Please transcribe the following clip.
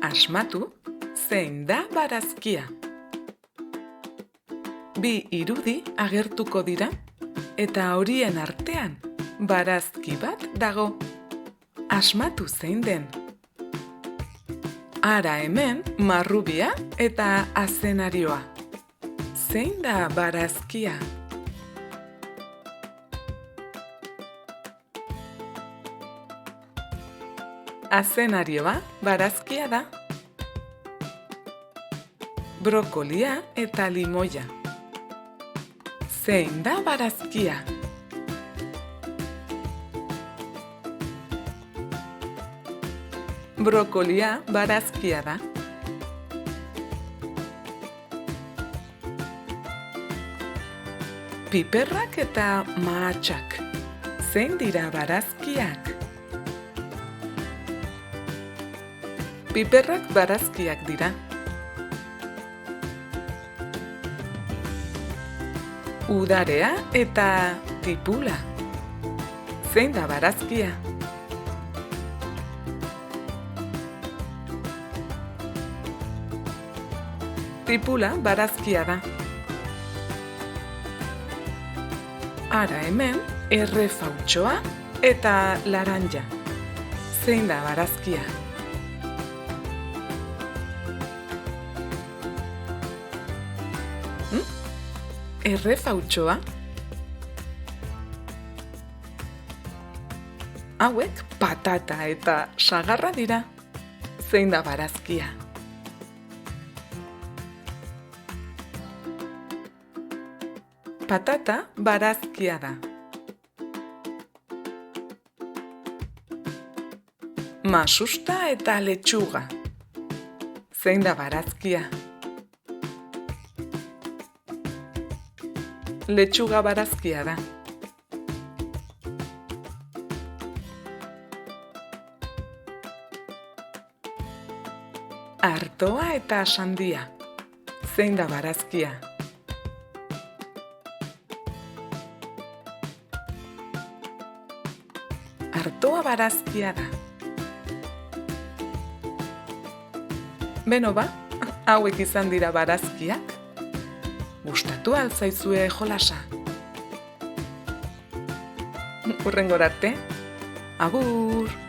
Asmatu zein da barazkia. Bi irudi agertuko dira eta horien artean barazki bat dago. Asmatu zein den. Hara hemen marrubia eta azenarioa. Zein da barazkia? Azenarioa barazkia da. Brokolia eta limoia. Zein da barazkia? Brokolia barazkia da. Piperrak eta mahatsak. Zein dira barazkiak? Piperrak barazkiak dira. Udarea eta tipula. Zein da barazkia? Tipula barazkia da. Hara hemen errefautxoa eta laranja. Zein da barazkia? Errefautxoa? Hauek patata eta sagarra dira. Zein da barazkia? Patata barazkia da. Masusta eta letxuga. Zein da barazkia? Letxuga barazkia da. Artoa eta sandia. Zein da barazkia? Artoa barazkia da. Beno ba, hauek izan dira barazkiak. Gustatu al zaizue jolasa? Hurrengora arte. Agur!